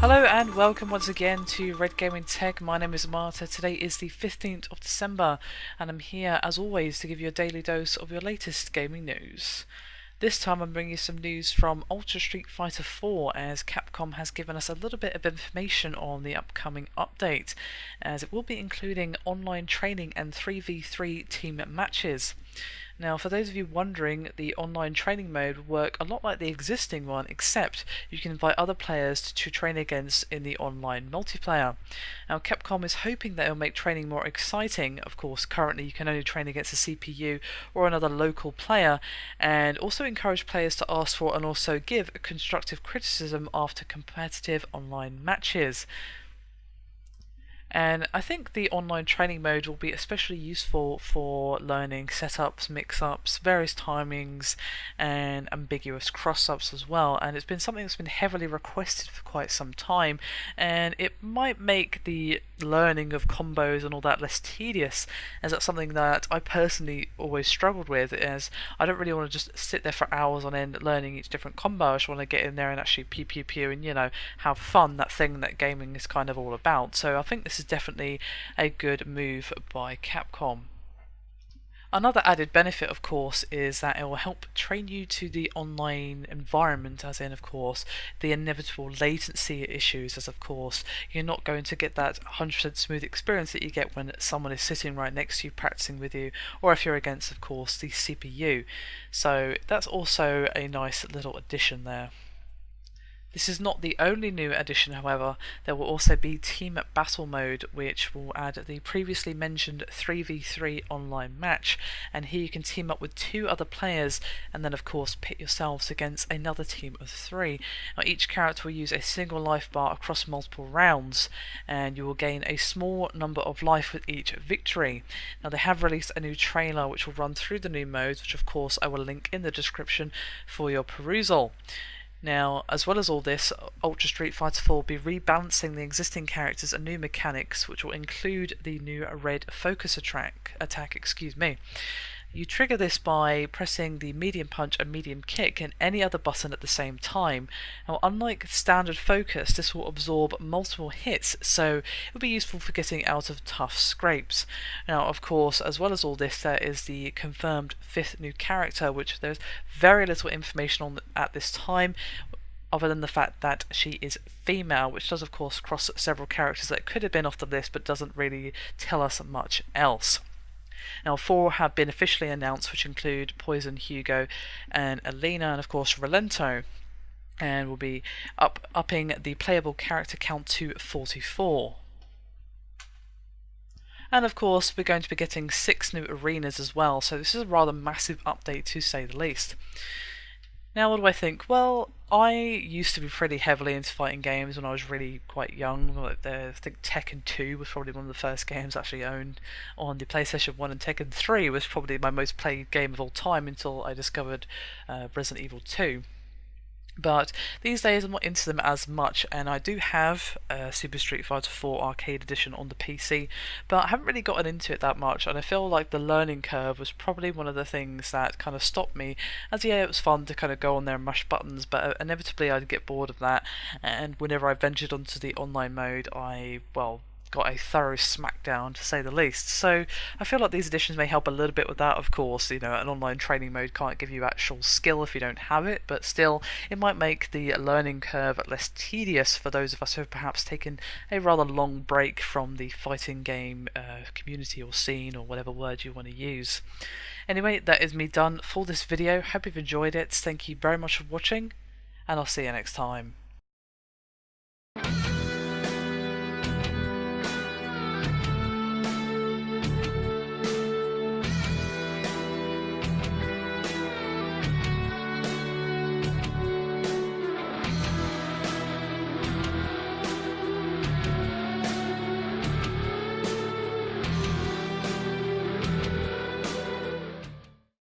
Hello and welcome once again to Red Gaming Tech. My name is Marta. Today is the 15th of December and I'm here as always to give you a daily dose of your latest gaming news. This time I'm bringing you some news from Ultra Street Fighter 4 as Capcom has given us a little bit of information on the upcoming update, as it will be including online training and 3v3 team matches. Now, for those of you wondering, the online training mode will work a lot like the existing one, except you can invite other players to train against in the online multiplayer. Now, Capcom is hoping that it will make training more exciting. Of course, currently you can only train against a CPU or another local player, and also encourage players to ask for and also give constructive criticism after competitive online matches. And I think the online training mode will be especially useful for learning setups, mix-ups, various timings, and ambiguous cross-ups as well. And it's been something that's been heavily requested for quite some time, and it might make the learning of combos and all that less tedious, as that's something that I personally always struggled with, as I don't really want to just sit there for hours on end learning each different combo. I just want to get in there and actually pew pew pew and, you know, have fun, that thing that gaming is kind of all about. So I think this is definitely a good move by Capcom. Another added benefit, of course, is that it will help train you to the online environment, as in, of course, the inevitable latency issues, as of course, you're not going to get that 100% smooth experience that you get when someone is sitting right next to you practicing with you, or if you're against, of course, the CPU. So that's also a nice little addition there. This is not the only new addition, however. There will also be Team Battle Mode, which will add the previously mentioned 3v3 online match, and here you can team up with 2 other players and then of course pit yourselves against another team of 3. Now, each character will use a single life bar across multiple rounds, and you will gain a small number of life with each victory. Now, they have released a new trailer which will run through the new modes, which of course I will link in the description for your perusal. Now, as well as all this, Ultra Street Fighter 4 will be rebalancing the existing characters and new mechanics, which will include the new red focus attack. You trigger this by pressing the medium punch and medium kick and any other button at the same time. Now, unlike standard focus, this will absorb multiple hits, so it will be useful for getting out of tough scrapes. Now, of course, as well as all this, there is the confirmed 5th new character, which there's very little information on at this time, other than the fact that she is female, which does of course cross several characters that could have been off the list but doesn't really tell us much else. Now, 4 have been officially announced, which include Poison, Hugo, and Alina, and of course Relento, and will be upping the playable character count to 44. And of course, we're going to be getting 6 new arenas as well, so this is a rather massive update to say the least. Now, what do I think? Well, I used to be pretty heavily into fighting games when I was really quite young. I think Tekken 2 was probably one of the first games I actually owned on the PlayStation 1, and Tekken 3 was probably my most played game of all time until I discovered Resident Evil 2. But these days I'm not into them as much, and I do have Super Street Fighter 4 Arcade Edition on the PC, but I haven't really gotten into it that much, and I feel like the learning curve was probably one of the things that kind of stopped me, as yeah, it was fun to kind of go on there and mash buttons, but inevitably I'd get bored of that, and whenever I ventured onto the online mode, I, well, got a thorough smackdown, to say the least. So I feel like these additions may help a little bit with that. Of course, you know, an online training mode can't give you actual skill if you don't have it, but still, it might make the learning curve less tedious for those of us who have perhaps taken a rather long break from the fighting game community or scene, or whatever word you want to use. Anyway, that is me done for this video. Hope you've enjoyed it. Thank you very much for watching, and I'll see you next time.